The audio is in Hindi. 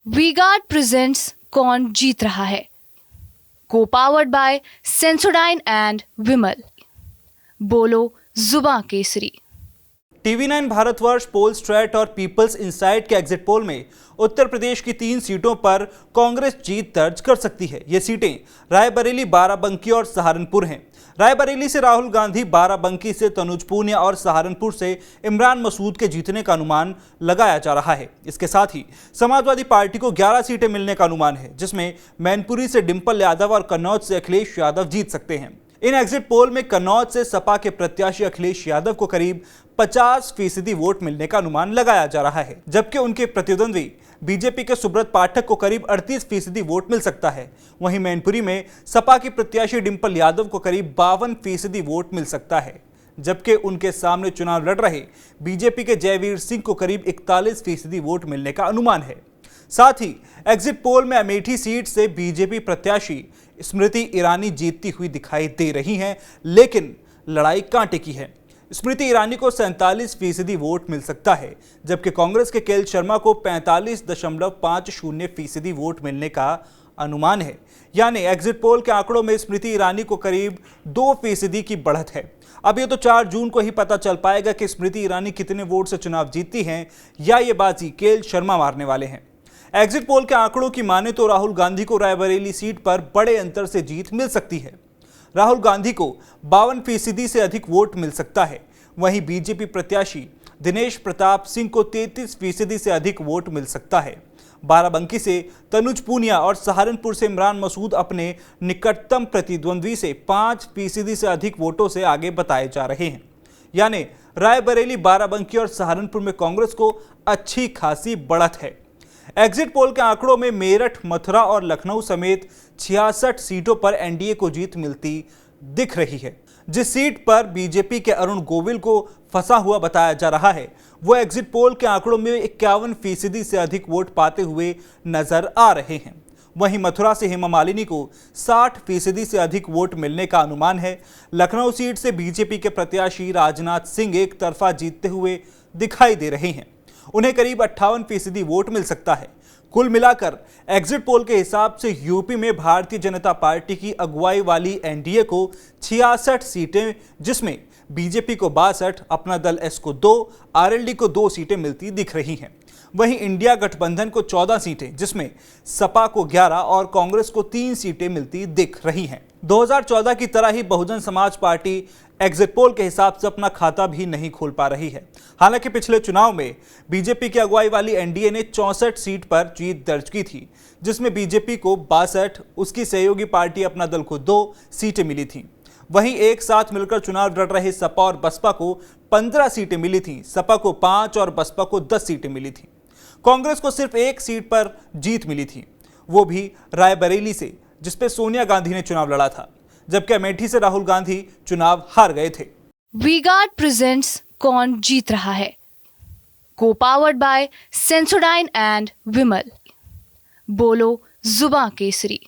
वी-गार्ड प्रेजेंट्स कौन जीत रहा है, को पावर्ड बाय सेंसोडाइन एंड विमल। बोलो जुबां केसरी। टीवी9 भारतवर्ष, पोल स्ट्रेट और पीपल्स इंसाइट के एग्जिट पोल में उत्तर प्रदेश की 3 सीटों पर कांग्रेस जीत दर्ज कर सकती है। ये सीटें रायबरेली, बाराबंकी और सहारनपुर हैं। रायबरेली से राहुल गांधी, बाराबंकी से तनुज पूनिया और सहारनपुर से इमरान मसूद के जीतने का अनुमान लगाया जा रहा है। इसके साथ ही समाजवादी पार्टी को 11 सीटें मिलने का अनुमान है, जिसमें मैनपुरी से डिंपल यादव और कन्नौज से अखिलेश यादव जीत सकते हैं। इन एग्जिट पोल में कन्नौज से सपा के प्रत्याशी अखिलेश यादव को करीब 50% वोट मिलने का अनुमान लगाया जा रहा है, जबकि उनके प्रतिद्वंदी बीजेपी के सुब्रत पाठक को करीब 38% वोट मिल सकता है। वहीं मैनपुरी में सपा की प्रत्याशी डिंपल यादव को करीब 52% वोट मिल सकता है, जबकि उनके सामने चुनाव लड़ रहे बीजेपी के जयवीर सिंह को करीब 41% वोट मिलने का अनुमान है। साथ ही एग्जिट पोल में अमेठी सीट से बीजेपी प्रत्याशी स्मृति ईरानी जीतती हुई दिखाई दे रही हैं, लेकिन लड़ाई कांटे की है। स्मृति ईरानी को 47% वोट मिल सकता है, जबकि कांग्रेस के केएल शर्मा को 45.50% वोट मिलने का अनुमान है। यानी एग्जिट पोल के आंकड़ों में स्मृति ईरानी को करीब 2% की बढ़त है। अब ये तो 4 जून को ही पता चल पाएगा कि स्मृति ईरानी कितने वोट से चुनाव जीतती हैं या ये बाजी केएल शर्मा मारने वाले हैं। एग्जिट पोल के आंकड़ों की माने तो राहुल गांधी को रायबरेली सीट पर बड़े अंतर से जीत मिल सकती है। राहुल गांधी को 52% से अधिक वोट मिल सकता है। वहीं बीजेपी प्रत्याशी दिनेश प्रताप सिंह को 33% से अधिक वोट मिल सकता है। बाराबंकी से तनुज पूनिया और सहारनपुर से इमरान मसूद अपने निकटतम प्रतिद्वंद्वी से 5% से अधिक वोटों से आगे बताए जा रहे हैं। यानी रायबरेली, बाराबंकी और सहारनपुर में कांग्रेस को अच्छी खासी बढ़त है। एग्जिट पोल के आंकड़ों में मेरठ, मथुरा और लखनऊ समेत 66 सीटों पर एनडीए को जीत मिलती दिख रही है। जिस सीट पर बीजेपी के अरुण गोविल को फंसा हुआ बताया जा रहा है, वो एग्जिट पोल के आंकड़ों में 51% से अधिक वोट पाते हुए नजर आ रहे हैं। वहीं मथुरा से हेमा मालिनी को 60% से अधिक वोट मिलने का अनुमान है। लखनऊ सीट से बीजेपी के प्रत्याशी राजनाथ सिंह एक तरफा जीतते हुए दिखाई दे रहे हैं। उन्हें करीब 58% वोट मिल सकता है। कुल मिलाकर एग्जिट पोल के हिसाब से यूपी में भारतीय जनता पार्टी की अगुवाई वाली एनडीए को 66 सीटें, जिसमें बीजेपी को 62, अपना दल एस को 2, आरएलडी को 2 सीटें मिलती दिख रही हैं। वहीं इंडिया गठबंधन को 14 सीटें, जिसमें सपा को 11 और कांग्रेस को 3 सीटें मिलती दिख रही हैं। 2014 की तरह ही Bahujan Samaj party exit poll के हिसाब से अपना खाता भी नहीं खोल पा रही है। हालांकि पिछले चुनाव में बीजेपी की अगुवाई वाली एनडीए ने 64 सीट पर जीत दर्ज की थी, जिसमें बीजेपी को 62, उसकी सहयोगी पार्टी अपना दल को 2 सीटें मिली थीं। वहीं एक साथ मिलकर चुनाव लड़ रहे सपा और बसपा को 15 सीटें मिली थीं। सपा को 5 और बसपा को 10 सीटें मिली थीं। कांग्रेस को सिर्फ 1 सीट पर जीत मिली थी, वो भी रायबरेली से, जिसपे सोनिया गांधी ने चुनाव लड़ा था, जबकि अमेठी से राहुल गांधी चुनाव हार गए थे। वी-गार्ड प्रेजेंट्स कौन जीत रहा है, को पावर्ड बाय सेंसोडाइन एंड विमल। बोलो जुबां केसरी।